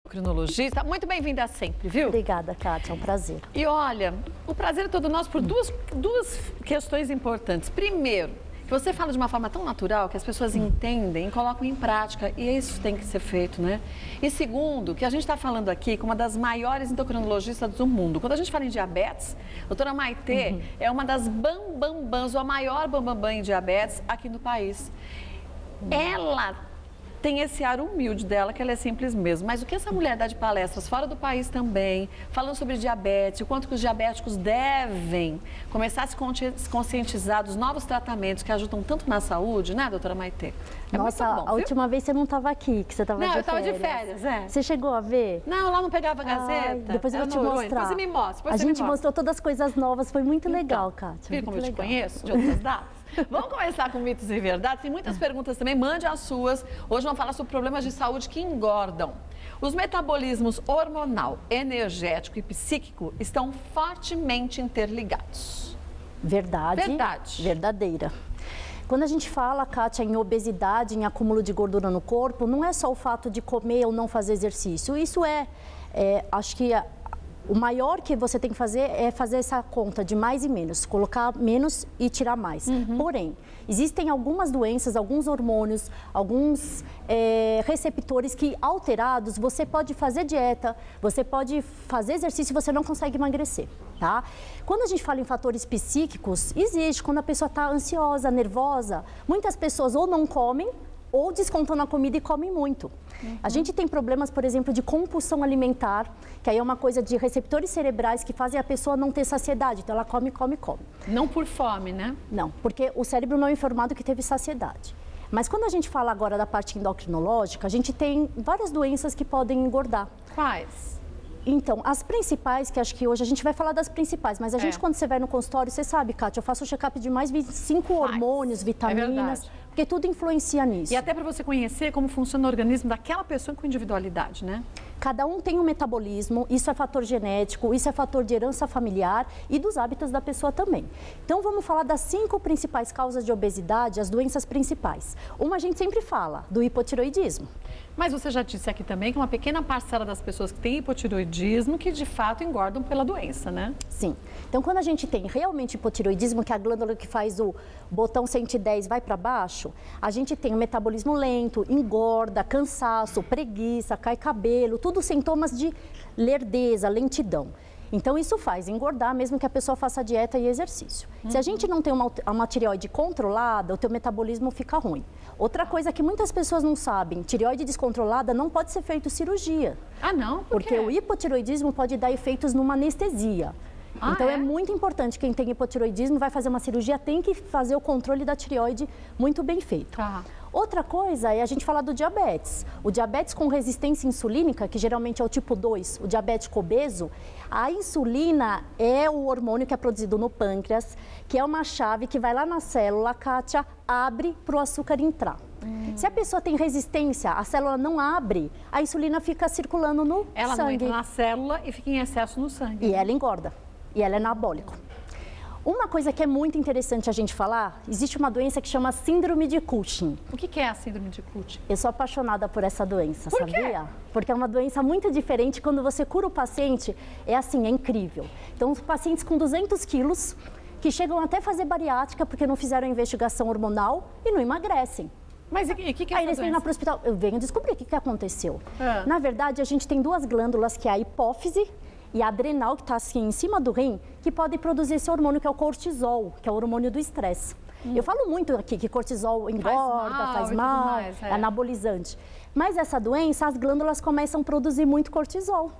Endocrinologista, muito bem-vinda sempre, viu? Obrigada, Kátia, é um prazer. E olha, o prazer é todo nosso por duas questões importantes. Primeiro, que você fala de uma forma tão natural que as pessoas entendem e colocam em prática, e isso tem que ser feito, né? E segundo, que a gente está falando aqui com uma das maiores endocrinologistas do mundo. Quando a gente fala em diabetes, a doutora Maitê é uma das bambambãs, ou a maior bambambã em diabetes aqui no país. Ela tem esse ar humilde dela, que ela é simples mesmo. Mas o que essa mulher dá de palestras fora do país também, falando sobre diabetes, o quanto que os diabéticos devem começar a se conscientizar dos novos tratamentos que ajudam tanto na saúde, né, doutora Maitê? É Nossa, muito bom, a última vez você não estava aqui, que você estava de férias. Não, eu estava de férias, é. Você chegou a ver? Não, lá não pegava a Gazeta. Ai, depois eu vou te mostrar. Depois você me mostra. A gente mostrou todas as coisas novas, foi muito legal, Kátia. Viu como eu te conheço, de outras datas? Vamos começar com mitos e verdades. Tem muitas perguntas também, mande as suas. Hoje vamos falar sobre problemas de saúde que engordam. Os metabolismos hormonal, energético e psíquico estão fortemente interligados. Verdade. Verdade. Verdadeira. Quando a gente fala, Kátia, em obesidade, em acúmulo de gordura no corpo, não é só o fato de comer ou não fazer exercício. Isso acho que o maior que você tem que fazer é fazer essa conta de mais e menos, colocar menos e tirar mais. Porém, existem algumas doenças, alguns hormônios, alguns receptores que alterados, você pode fazer dieta, você pode fazer exercício e você não consegue emagrecer, tá? Quando a gente fala em fatores psíquicos, existe, quando a pessoa está ansiosa, nervosa, muitas pessoas ou não comem, ou descontam na comida e comem muito. A gente tem problemas, por exemplo, de compulsão alimentar, que aí é uma coisa de receptores cerebrais que fazem a pessoa não ter saciedade. Então, ela come, come, come. Não por fome, né? Não, porque o cérebro não é informado que teve saciedade. Mas quando a gente fala agora da parte endocrinológica, a gente tem várias doenças que podem engordar. Quais? Então, as principais, que acho que hoje a gente vai falar das principais, mas a gente, quando você vai no consultório, você sabe, Kátia, eu faço o check-up de mais 25 hormônios, vitaminas, porque tudo influencia nisso. E até para você conhecer como funciona o organismo daquela pessoa com individualidade, né? Cada um tem um metabolismo, isso é fator genético, isso é fator de herança familiar e dos hábitos da pessoa também. Então, vamos falar das 5 principais causas de obesidade, as doenças principais. Uma a gente sempre fala, do hipotiroidismo. Mas você já disse aqui também que uma pequena parcela das pessoas que têm hipotiroidismo que de fato engordam pela doença, né? Sim. Então, quando a gente tem realmente hipotiroidismo, que é a glândula que faz o botão 110 vai para baixo, a gente tem o metabolismo lento, engorda, cansaço, preguiça, cai cabelo, tudo sintomas de lerdeza, lentidão. Então, isso faz engordar, mesmo que a pessoa faça dieta e exercício. Se a gente não tem uma tireoide controlada, o teu metabolismo fica ruim. Outra coisa que muitas pessoas não sabem, tireoide descontrolada não pode ser feito cirurgia. Ah, não? Por quê? Porque o hipotiroidismo pode dar efeitos numa anestesia. Então, é muito importante, quem tem hipotiroidismo vai fazer uma cirurgia, tem que fazer o controle da tireoide muito bem feito. Outra coisa é a gente falar do diabetes. O diabetes com resistência insulínica, que geralmente é o tipo 2, o diabético obeso, a insulina é o hormônio que é produzido no pâncreas, que é uma chave que vai lá na célula, Kátia, abre para o açúcar entrar. Se a pessoa tem resistência, a célula não abre, a insulina fica circulando no sangue. Ela não entra na célula e fica em excesso no sangue. E ela engorda. E ela é anabólico. Uma coisa que é muito interessante a gente falar, existe uma doença que chama síndrome de Cushing. O que é a síndrome de Cushing? Eu sou apaixonada por essa doença, por sabia? Quê? Porque é uma doença muito diferente. Quando você cura o paciente, é assim, é incrível. Então, os pacientes com 200 quilos, que chegam até fazer bariátrica porque não fizeram investigação hormonal e não emagrecem. Mas o que é Aí eles essa vêm doença? para o hospital, eu venho descobrir o que aconteceu. Na verdade, a gente tem 2 glândulas, que é a hipófise e a adrenal, que está assim em cima do rim, que podem produzir esse hormônio que é o cortisol, que é o hormônio do estresse. Eu falo muito aqui que cortisol engorda, faz mal, é anabolizante. Mas essa doença, as glândulas começam a produzir muito cortisol.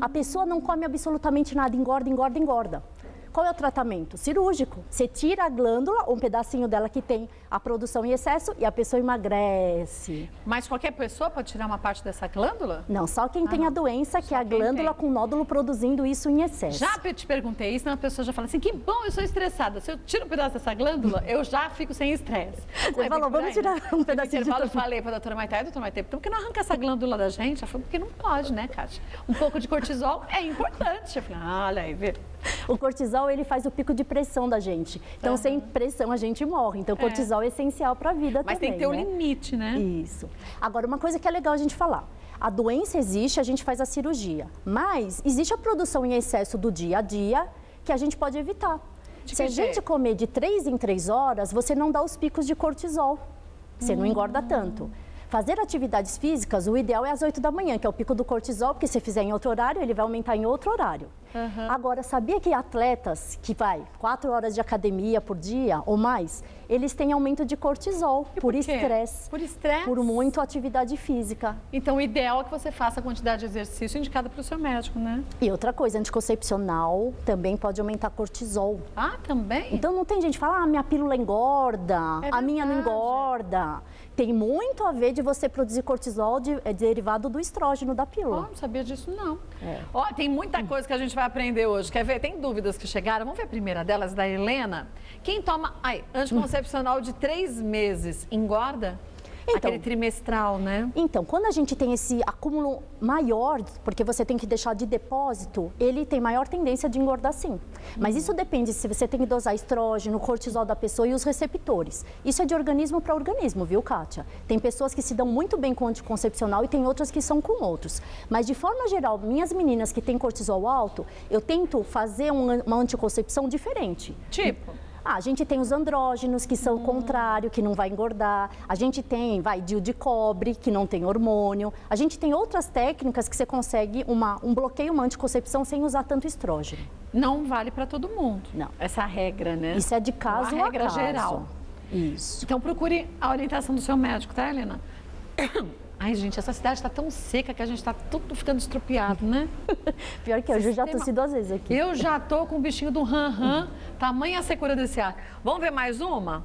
A pessoa não come absolutamente nada, engorda, engorda, engorda. Qual é o tratamento? Cirúrgico. Você tira a glândula, um pedacinho dela que tem a produção em excesso e a pessoa emagrece. Mas qualquer pessoa pode tirar uma parte dessa glândula? Não, só quem tem a doença, que é a glândula com nódulo produzindo isso em excesso. Já te perguntei isso, a pessoa já fala assim, que bom, eu sou estressada. Se eu tiro um pedaço dessa glândula, eu já fico sem estresse. Você falou, vamos tirar um pedacinho de eu falei para a doutora Maitê, então por que não arranca essa glândula da gente? Ela falou, porque não pode, né, Kátia? Um pouco de cortisol é importante. Eu falei, olha aí, vê. O cortisol, ele faz o pico de pressão da gente. Então, sem pressão, a gente morre. Então, o cortisol é essencial para a vida também. Mas tem que ter um limite, né? Isso. Agora, uma coisa que é legal a gente falar. A doença existe, a gente faz a cirurgia. Mas existe a produção em excesso do dia a dia que a gente pode evitar. Se a gente comer de 3 em 3 horas, você não dá os picos de cortisol. Você não engorda tanto. Fazer atividades físicas, o ideal é às 8 da manhã, que é o pico do cortisol, porque se fizer em outro horário, ele vai aumentar em outro horário. Agora, sabia que atletas que vai 4 horas de academia por dia ou mais, eles têm aumento de cortisol por estresse. Por estresse? Por muito atividade física. Então, o ideal é que você faça a quantidade de exercício indicada pelo seu médico, né? E outra coisa, anticoncepcional também pode aumentar cortisol. Ah, também? Então, não tem gente que fala, minha pílula engorda, a minha não engorda. Tem muito a ver de você produzir cortisol derivado do estrógeno da pílula. Não sabia disso, não. Ó, tem muita coisa que a gente vai aprender hoje. Quer ver? Tem dúvidas que chegaram. Vamos ver a primeira delas, da Helena. Quem toma anticoncepcional de 3 meses, engorda? Então, aquele trimestral, né? Então, quando a gente tem esse acúmulo maior, porque você tem que deixar de depósito, ele tem maior tendência de engordar sim. Mas isso depende se você tem que dosar estrógeno, cortisol da pessoa e os receptores. Isso é de organismo para organismo, viu, Kátia? Tem pessoas que se dão muito bem com anticoncepcional e tem outras que são com outros. Mas, de forma geral, minhas meninas que têm cortisol alto, eu tento fazer uma anticoncepção diferente. Tipo? A gente tem os andrógenos, que são o contrário, que não vai engordar. A gente tem, DIU de cobre, que não tem hormônio. A gente tem outras técnicas que você consegue um bloqueio, uma anticoncepção sem usar tanto estrógeno. Não vale para todo mundo. Não. Essa regra, né? Isso é de caso a caso. regra geral. Isso. Então, procure a orientação do seu médico, tá, Helena? Ai, gente, essa cidade está tão seca que a gente está tudo ficando estrupiado, né? Pior que eu já tossi 2 vezes aqui. Eu já tô com o bichinho do ran-ran, tamanha a secura desse ar. Vamos ver mais uma?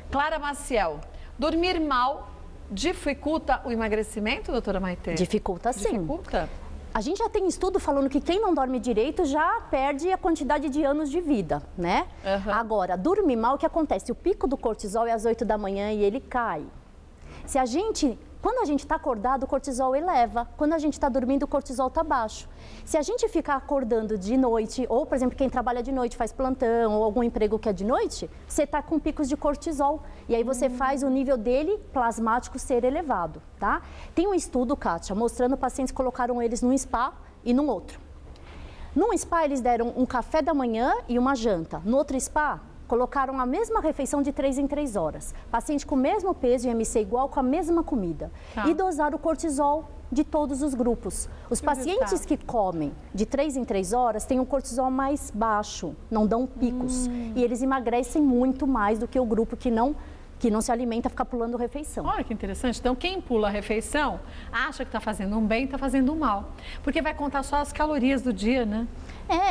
Clara Maciel, dormir mal dificulta o emagrecimento, doutora Maitê? Dificulta sim. Dificulta? A gente já tem estudo falando que quem não dorme direito já perde a quantidade de anos de vida, né? Agora, dormir mal, o que acontece? O pico do cortisol é às 8 da manhã e ele cai. Quando a gente está acordado, o cortisol eleva. Quando a gente está dormindo, o cortisol está baixo. Se a gente ficar acordando de noite, ou, por exemplo, quem trabalha de noite, faz plantão, ou algum emprego que é de noite, você está com picos de cortisol. E aí você faz o nível dele plasmático ser elevado, tá? Tem um estudo, Kátia, mostrando pacientes que colocaram eles num spa e num outro. Num spa, eles deram um café da manhã e uma janta. No outro spa, colocaram a mesma refeição de 3 em 3 horas. Paciente com o mesmo peso e IMC igual, com a mesma comida. E dosaram o cortisol de todos os grupos. Os pacientes que comem de 3 em 3 horas têm um cortisol mais baixo, não dão picos. E eles emagrecem muito mais do que o grupo que não se alimenta, fica pulando refeição. Olha que interessante. Então, quem pula a refeição acha que está fazendo um bem, está fazendo um mal. Porque vai contar só as calorias do dia, né?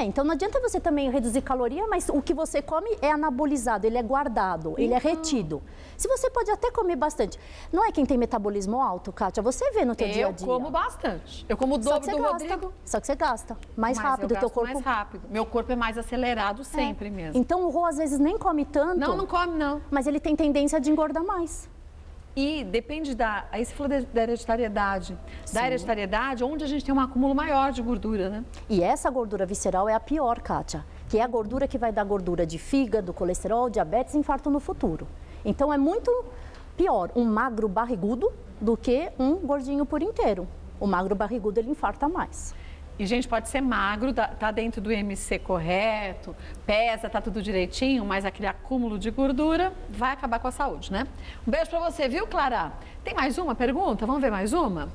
Então não adianta você também reduzir caloria, mas o que você come é anabolizado, ele é guardado, ele é retido. Se você pode até comer bastante. Não é quem tem metabolismo alto, Kátia? Você vê no teu dia a dia. Eu como bastante. Eu como o dobro do Rodrigo. Só que você gasta mais rápido o teu corpo. Mais rápido. Meu corpo é mais acelerado sempre mesmo. Então o Rô às vezes nem come tanto. Não come não. Mas ele tem tendência de engordar mais. E depende aí você falou da hereditariedade. Sim. Da hereditariedade, onde a gente tem um acúmulo maior de gordura, né? E essa gordura visceral é a pior, Kátia. Que é a gordura que vai dar gordura de fígado, colesterol, diabetes e infarto no futuro. Então é muito pior um magro barrigudo do que um gordinho por inteiro. O magro barrigudo, ele infarta mais. E, gente, pode ser magro, tá dentro do IMC correto, pesa, tá tudo direitinho, mas aquele acúmulo de gordura vai acabar com a saúde, né? Um beijo pra você, viu, Clara? Tem mais uma pergunta? Vamos ver mais uma?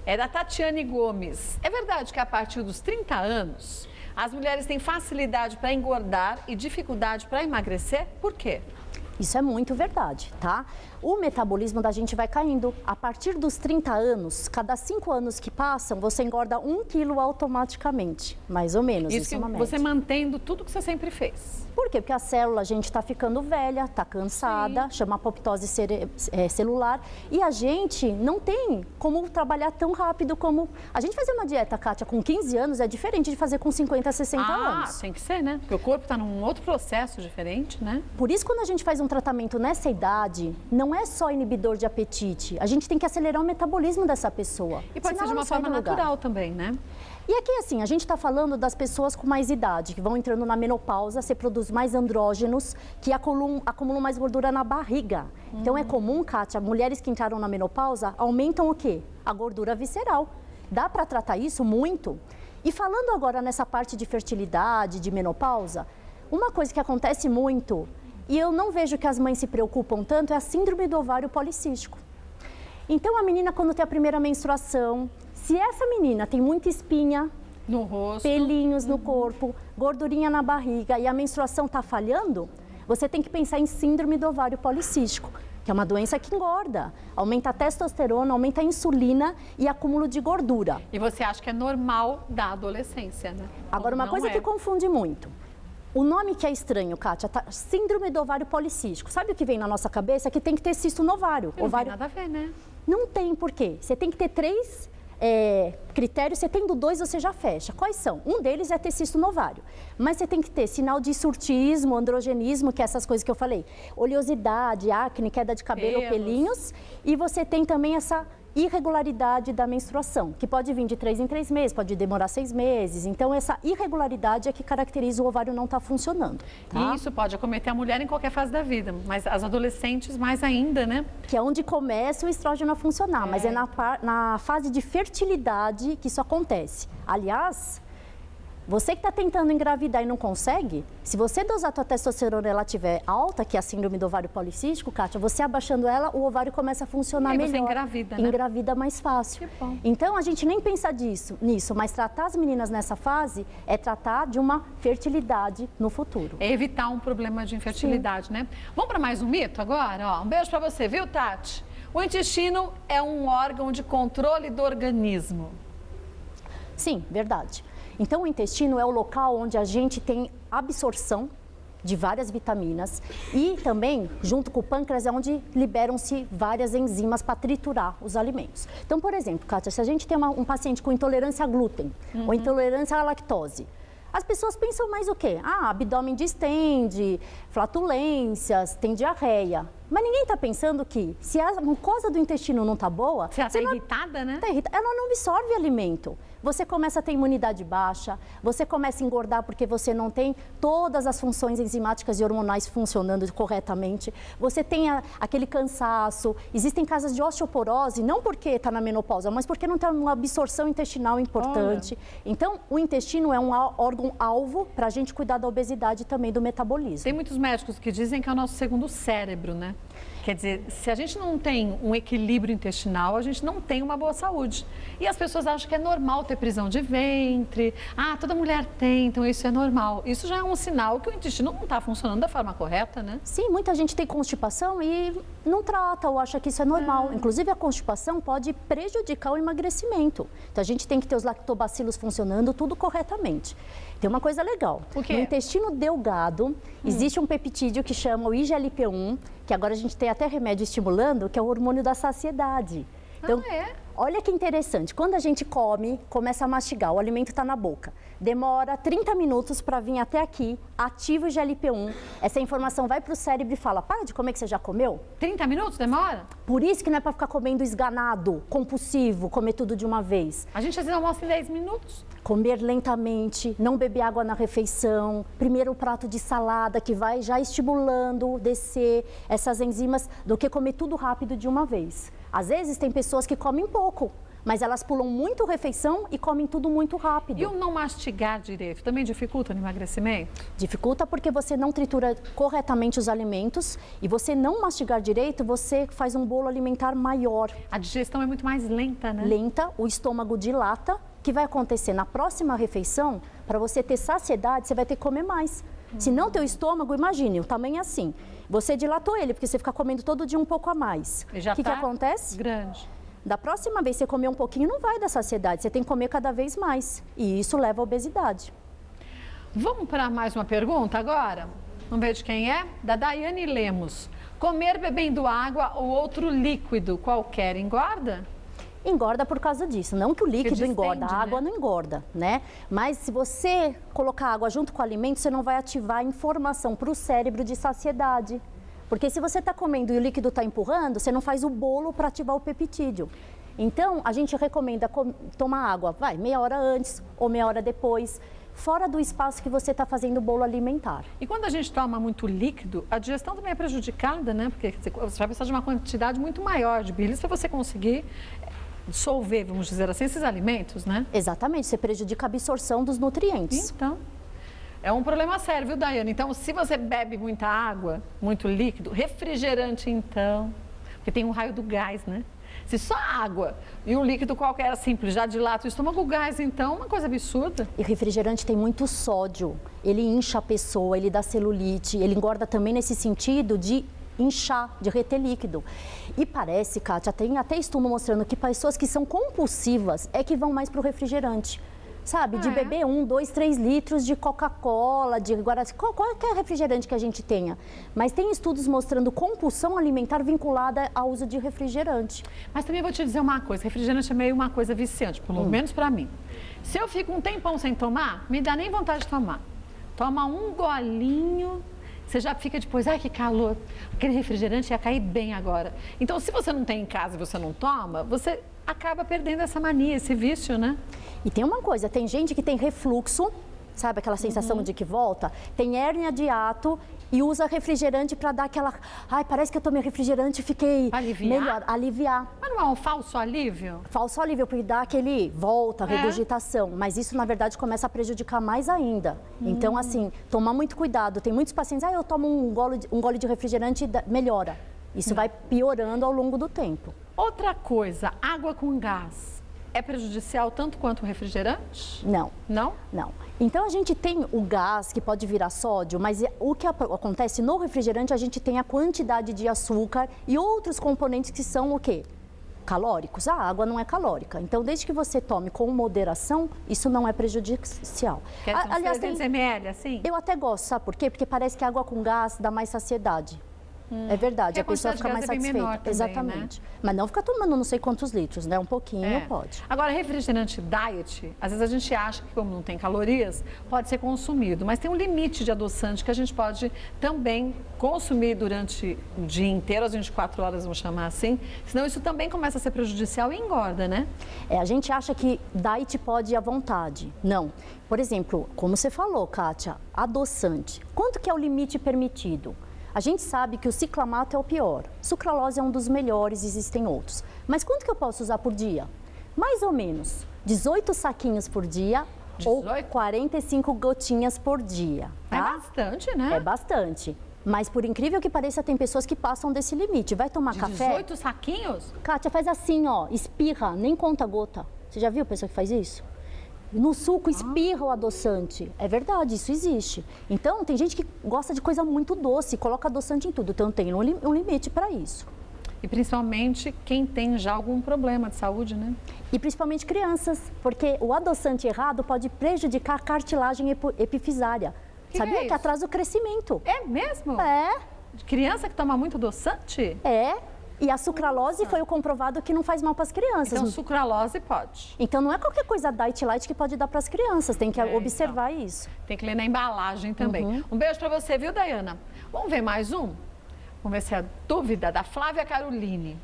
É da Tatiane Gomes. É verdade que a partir dos 30 anos, as mulheres têm facilidade para engordar e dificuldade para emagrecer? Por quê? Isso é muito verdade, tá? O metabolismo da gente vai caindo. A partir dos 30 anos, cada 5 anos que passam, você engorda 1 quilo automaticamente, mais ou menos. Isso é uma média. Você mantendo tudo que você sempre fez. Por quê? Porque a célula, a gente está ficando velha, está cansada, chama apoptose celular. E a gente não tem como trabalhar tão rápido como... A gente fazer uma dieta, Kátia, com 15 anos é diferente de fazer com 50, 60 anos. Ah, tem que ser, né? Porque o corpo está num outro processo diferente, né? Por isso, quando a gente faz um tratamento nessa idade, não é só inibidor de apetite. A gente tem que acelerar o metabolismo dessa pessoa. E pode ser de uma forma natural também, né? E aqui, assim, a gente está falando das pessoas com mais idade, que vão entrando na menopausa, você produz mais andrógenos, que acumulam mais gordura na barriga. Então, é comum, Kátia, mulheres que entraram na menopausa aumentam o quê? A gordura visceral. Dá para tratar isso muito? E falando agora nessa parte de fertilidade, de menopausa, uma coisa que acontece muito, e eu não vejo que as mães se preocupam tanto, é a síndrome do ovário policístico. Então, a menina, quando tem a primeira menstruação, se essa menina tem muita espinha no rosto, pelinhos no corpo, gordurinha na barriga e a menstruação está falhando, você tem que pensar em síndrome do ovário policístico, que é uma doença que engorda, aumenta a testosterona, aumenta a insulina e acúmulo de gordura. E você acha que é normal da adolescência, né? Agora, uma coisa que confunde muito. O nome que é estranho, Kátia, síndrome do ovário policístico. Sabe o que vem na nossa cabeça? Que tem que ter cisto no ovário. Não tem nada a ver, né? Não tem por quê. Você tem que ter 3 critérios, você tendo 2, você já fecha. Quais são? Um deles é ter cisto no ovário. Mas você tem que ter sinal de surtismo, androgenismo, que é essas coisas que eu falei. Oleosidade, acne, queda de cabelo, pelinhos. E você tem também essa irregularidade da menstruação, que pode vir de 3 em 3 meses, pode demorar 6 meses. Então, essa irregularidade é que caracteriza o ovário não estar funcionando. Tá? E isso pode acometer a mulher em qualquer fase da vida, mas as adolescentes mais ainda, né? Que é onde começa o estrógeno a funcionar, mas é na fase de fertilidade que isso acontece. Aliás, você que está tentando engravidar e não consegue, se você dosar a tua testosterona e ela estiver alta, que é a síndrome do ovário policístico, Kátia, você abaixando ela, o ovário começa a funcionar melhor. Você engravida, né? Engravida mais fácil. Que bom. Então, a gente nem pensa nisso, mas tratar as meninas nessa fase é tratar de uma fertilidade no futuro. É evitar um problema de infertilidade, né? Vamos para mais um mito agora? Ó, um beijo para você, viu, Tati? O intestino é um órgão de controle do organismo. Sim, verdade. Então, o intestino é o local onde a gente tem absorção de várias vitaminas e também, junto com o pâncreas, é onde liberam-se várias enzimas para triturar os alimentos. Então, por exemplo, Kátia, se a gente tem um paciente com intolerância a glúten ou intolerância à lactose, as pessoas pensam mais o quê? Ah, abdômen distende, flatulências, tem diarreia. Mas ninguém está pensando que se a mucosa do intestino não está boa... Você está irritada, né? Ela não absorve alimento. Você começa a ter imunidade baixa, você começa a engordar porque você não tem todas as funções enzimáticas e hormonais funcionando corretamente. Você tem aquele cansaço. Existem casos de osteoporose, não porque está na menopausa, mas porque não tem uma absorção intestinal importante. Olha. Então, o intestino é um órgão-alvo para a gente cuidar da obesidade e também do metabolismo. Tem muitos médicos que dizem que é o nosso segundo cérebro, né? Quer dizer, se a gente não tem um equilíbrio intestinal, a gente não tem uma boa saúde. E as pessoas acham que é normal ter prisão de ventre. Ah, toda mulher tem, então isso é normal. Isso já é um sinal que o intestino não está funcionando da forma correta, né? Sim, muita gente tem constipação e não trata ou acha que isso é normal. Inclusive, a constipação pode prejudicar o emagrecimento. Então, a gente tem que ter os lactobacilos funcionando tudo corretamente. Tem uma coisa legal. O quê? No intestino delgado, existe um peptídeo que chama o IGLP-1, que agora a gente tem até remédio estimulando, que é o hormônio da saciedade. Então, olha que interessante. Quando a gente come, começa a mastigar, o alimento está na boca. Demora 30 minutos para vir até aqui, ativa o GLP-1. Essa informação vai para o cérebro e fala, para de comer que você já comeu. 30 minutos demora? Por isso que não é para ficar comendo esganado, compulsivo, comer tudo de uma vez. A gente às vezes almoça em 10 minutos. Comer lentamente, não beber água na refeição, primeiro o prato de salada que vai já estimulando, descer essas enzimas, do que comer tudo rápido de uma vez. Às vezes tem pessoas que comem pouco, mas elas pulam muito refeição e comem tudo muito rápido. E o não mastigar direito também dificulta no emagrecimento? Dificulta porque você não tritura corretamente os alimentos e você não mastigar direito, você faz um bolo alimentar maior. A digestão é muito mais lenta, né? Lenta, o estômago dilata. O que vai acontecer na próxima refeição, para você ter saciedade, você vai ter que comer mais. Se não teu estômago, imagine, o tamanho é assim. Você dilatou ele, porque você fica comendo todo dia um pouco a mais. O que acontece? Grande. Da próxima vez que você comer um pouquinho, não vai dar saciedade. Você tem que comer cada vez mais. E isso leva à obesidade. Vamos para mais uma pergunta agora? Vamos ver de quem é? Da Daiane Lemos. Comer bebendo água ou outro líquido qualquer engorda? Engorda por causa disso, não que o líquido engorda, a água não engorda, né? Mas se você colocar água junto com o alimento, você não vai ativar a informação para o cérebro de saciedade. Porque se você está comendo e o líquido está empurrando, você não faz o bolo para ativar o peptídeo. Então, a gente recomenda tomar água, meia hora antes ou meia hora depois, fora do espaço que você está fazendo o bolo alimentar. E quando a gente toma muito líquido, a digestão também é prejudicada, né? Porque você vai precisar de uma quantidade muito maior de bilis para você conseguir dissolver, vamos dizer assim, esses alimentos, né? Exatamente, você prejudica a absorção dos nutrientes. Então, é um problema sério, viu, Daiane? Então, se você bebe muita água, muito líquido, refrigerante, então, porque tem um raio do gás, né? Se só água e um líquido qualquer simples já dilata o estômago, o gás, então, uma coisa absurda. E refrigerante tem muito sódio, ele incha a pessoa, ele dá celulite, ele engorda também nesse sentido de inchar, de reter líquido. E parece, Kátia, tem até estudo mostrando que pessoas que são compulsivas é que vão mais para o refrigerante. Sabe, de beber 1, 2, 3 litros de Coca-Cola, de Guaraná, qualquer refrigerante que a gente tenha. Mas tem estudos mostrando compulsão alimentar vinculada ao uso de refrigerante. Mas também vou te dizer uma coisa, refrigerante é meio uma coisa viciante, pelo menos para mim. Se eu fico um tempão sem tomar, me dá nem vontade de tomar. Toma um golinho, você já fica depois, ai que calor, aquele refrigerante ia cair bem agora. Então, se você não tem em casa e você não toma, você acaba perdendo essa mania, esse vício, né? E tem uma coisa, tem gente que tem refluxo, sabe aquela sensação de que volta? Tem hérnia de hiato e usa refrigerante para dar aquela... Ai, parece que eu tomei refrigerante e fiquei melhor. Aliviar. Mas não é um falso alívio? Falso alívio, porque dá aquele volta, regurgitação. Mas isso, na verdade, começa a prejudicar mais ainda. Então, assim, tomar muito cuidado. Tem muitos pacientes, eu tomo um gole de refrigerante e melhora. Isso vai piorando ao longo do tempo. Outra coisa, água com gás. É prejudicial tanto quanto o refrigerante? Não. Não? Não. Então, a gente tem o gás, que pode virar sódio, mas o que acontece no refrigerante, a gente tem a quantidade de açúcar e outros componentes que são o quê? Calóricos. A água não é calórica. Então, desde que você tome com moderação, isso não é prejudicial. Quer dizer, aliás, 300 ml, assim? Eu até gosto, sabe por quê? Porque parece que a água com gás dá mais saciedade. É verdade, a pessoa fica mais satisfeita. Também, exatamente. Né? Mas não fica tomando não sei quantos litros, né? Um pouquinho pode. Agora, refrigerante diet, às vezes a gente acha que como não tem calorias, pode ser consumido. Mas tem um limite de adoçante que a gente pode também consumir durante o dia inteiro, as 24 horas, vamos chamar assim. Senão isso também começa a ser prejudicial e engorda, né? A gente acha que diet pode ir à vontade. Não. Por exemplo, como você falou, Kátia, adoçante. Quanto que é o limite permitido? A gente sabe que o ciclamato é o pior, sucralose é um dos melhores, existem outros. Mas quanto que eu posso usar por dia? Mais ou menos 18 saquinhos por dia 18? Ou 45 gotinhas por dia. Tá? É bastante, né? É bastante. Mas por incrível que pareça, tem pessoas que passam desse limite. Vai tomar café? 18 saquinhos? Kátia, faz assim, ó, espirra, nem conta gota. Você já viu pessoa que faz isso? No suco espirra o adoçante. É verdade, isso existe. Então, tem gente que gosta de coisa muito doce, coloca adoçante em tudo. Então, tem um limite para isso. E principalmente quem tem já algum problema de saúde, né? E principalmente crianças, porque o adoçante errado pode prejudicar a cartilagem epifisária. Sabia que atrasa o crescimento. É mesmo? É. De criança que toma muito adoçante? É. E a sucralose foi o comprovado que não faz mal para as crianças. Então, sucralose pode. Então, não é qualquer coisa diet light que pode dar para as crianças. Tem que observar isso. Tem que ler na embalagem também. Um beijo para você, viu, Daiana? Vamos ver mais um? Vamos ver se é a dúvida da Flávia Caroline.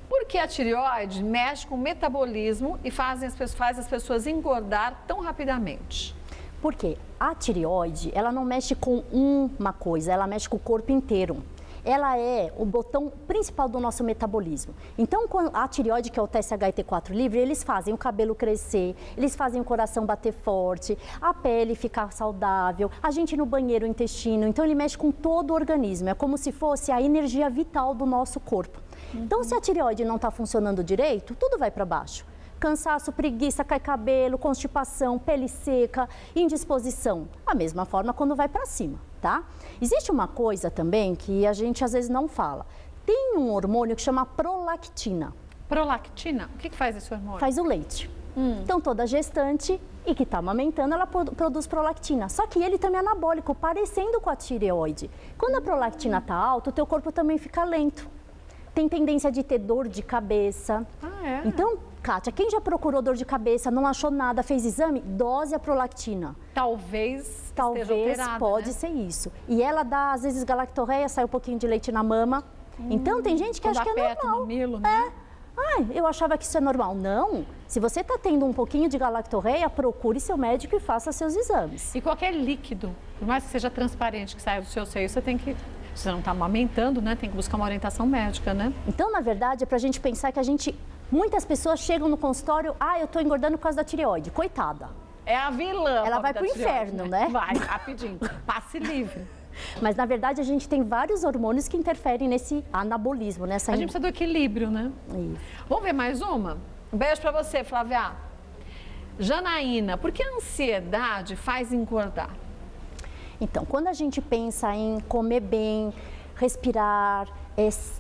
Por que a tireoide mexe com o metabolismo e faz as pessoas engordar tão rapidamente? Porque a tireoide, ela não mexe com uma coisa, ela mexe com o corpo inteiro. Ela é o botão principal do nosso metabolismo. Então, a tireoide, que é o TSHT4 livre, eles fazem o cabelo crescer, eles fazem o coração bater forte, a pele ficar saudável, a gente no banheiro, o intestino. Então, ele mexe com todo o organismo. É como se fosse a energia vital do nosso corpo. Então, se a tireoide não está funcionando direito, tudo vai para baixo. Cansaço, preguiça, cai cabelo, constipação, pele seca, indisposição. A mesma forma quando vai para cima, tá? Existe uma coisa também que a gente às vezes não fala. Tem um hormônio que chama prolactina. Prolactina? O que faz esse hormônio? Faz o leite. Então, toda gestante e que está amamentando, ela produz prolactina. Só que ele também é anabólico, parecendo com a tireoide. Quando a prolactina está alta, o teu corpo também fica lento. Tem tendência de ter dor de cabeça. Então, Kátia, quem já procurou dor de cabeça, não achou nada, fez exame, dose a prolactina. Talvez alterada, pode né? ser isso. E ela dá, às vezes, galactorreia, sai um pouquinho de leite na mama. Então, tem gente que acha que é normal. No mamilo, né? Ah, eu achava que isso é normal. Não. Se você está tendo um pouquinho de galactorreia, procure seu médico e faça seus exames. E qualquer líquido, por mais que seja transparente, que saia do seu seio, você tem que... Se você não está amamentando, né? Tem que buscar uma orientação médica, né? Então, na verdade, é para a gente pensar que muitas pessoas chegam no consultório, eu estou engordando por causa da tireoide. Coitada. É a vilã. Ela vai pro inferno, né? Vai, rapidinho. Passe livre. Mas, na verdade, a gente tem vários hormônios que interferem nesse anabolismo, nessa... A gente precisa do equilíbrio, né? Isso. Vamos ver mais uma? Um beijo pra você, Flávia. Janaína, por que a ansiedade faz engordar? Então, quando a gente pensa em comer bem, respirar,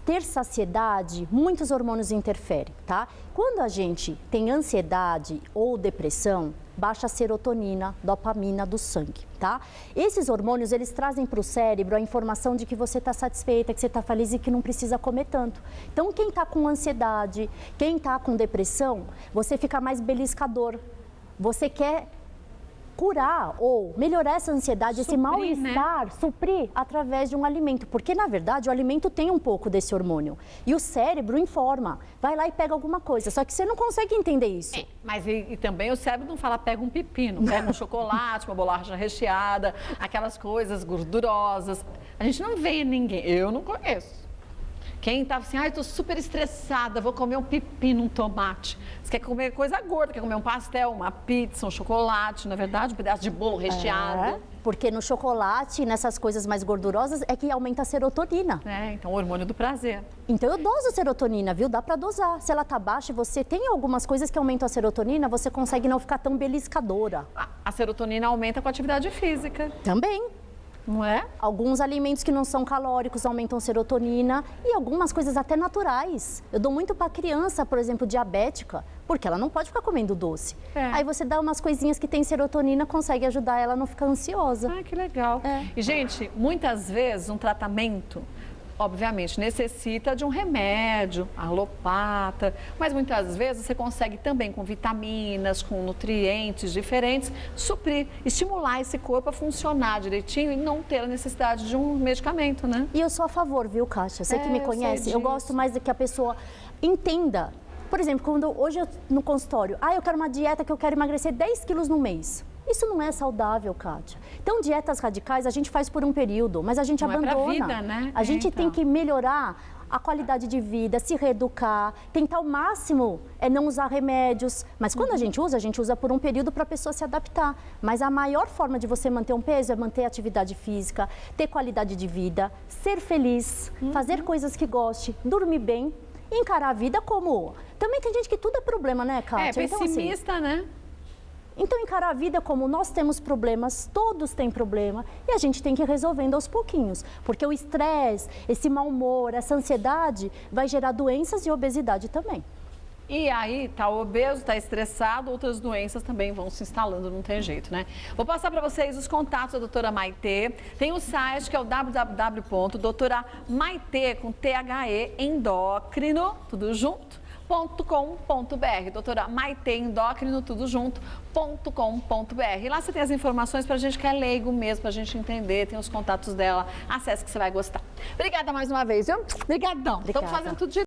ter saciedade, muitos hormônios interferem, tá? Quando a gente tem ansiedade ou depressão, baixa a serotonina, dopamina do sangue, tá? Esses hormônios, eles trazem para o cérebro a informação de que você está satisfeita, que você está feliz e que não precisa comer tanto. Então, quem está com ansiedade, quem está com depressão, você fica mais beliscador. Você quer curar ou melhorar essa ansiedade, esse mal-estar, né? Suprir através de um alimento. Porque, na verdade, o alimento tem um pouco desse hormônio. E o cérebro informa. Vai lá e pega alguma coisa. Só que você não consegue entender isso. Mas e também o cérebro não fala pega um pepino, pega um chocolate, uma bolacha recheada, aquelas coisas gordurosas. A gente não vê ninguém. Eu não conheço. Quem tá assim, tô super estressada, vou comer um pepino, um tomate. Você quer comer coisa gorda, quer comer um pastel, uma pizza, um chocolate, na verdade, um pedaço de bolo recheado. Porque no chocolate, nessas coisas mais gordurosas, é que aumenta a serotonina. Então o hormônio do prazer. Então eu doso a serotonina, viu? Dá pra dosar. Se ela tá baixa e você tem algumas coisas que aumentam a serotonina, você consegue não ficar tão beliscadora. A serotonina aumenta com a atividade física. Também. Não é? Alguns alimentos que não são calóricos aumentam serotonina e algumas coisas até naturais. Eu dou muito para criança, por exemplo, diabética, porque ela não pode ficar comendo doce. Aí você dá umas coisinhas que tem serotonina, consegue ajudar ela a não ficar ansiosa. Que legal. E, gente, muitas vezes um tratamento, obviamente, necessita de um remédio, alopata, mas muitas vezes você consegue também com vitaminas, com nutrientes diferentes, suprir, estimular esse corpo a funcionar direitinho e não ter a necessidade de um medicamento, né? E eu sou a favor, viu, Kátia? Você que me conhece, eu gosto mais de que a pessoa entenda. Por exemplo, quando hoje no consultório, eu quero uma dieta que eu quero emagrecer 10 quilos no mês. Isso não é saudável, Kátia. Então, dietas radicais a gente faz por um período, mas a gente abandona. É pra vida, né? A gente tem que melhorar a qualidade de vida, se reeducar, tentar o máximo não usar remédios. Mas quando a gente usa por um período para a pessoa se adaptar. Mas a maior forma de você manter um peso é manter a atividade física, ter qualidade de vida, ser feliz, fazer coisas que goste, dormir bem, encarar a vida como... Também tem gente que tudo é problema, né, Kátia? Pessimista, então, assim, né? Então, encarar a vida como nós temos problemas, todos têm problema, e a gente tem que ir resolvendo aos pouquinhos. Porque o estresse, esse mau humor, essa ansiedade vai gerar doenças e obesidade também. E aí, tá obeso, tá estressado, outras doenças também vão se instalando, não tem jeito, né? Vou passar para vocês os contatos da doutora Maitê. Tem o site que é o www.doutoramaitê, com THE, endócrino, tudo junto, .com.br, doutora Maitê Endócrino, tudo junto, .com.br. Lá você tem as informações pra gente que é leigo mesmo, pra gente entender, tem os contatos dela, acesse que você vai gostar. Obrigada mais uma vez, viu? Obrigadão. Estamos fazendo tudo de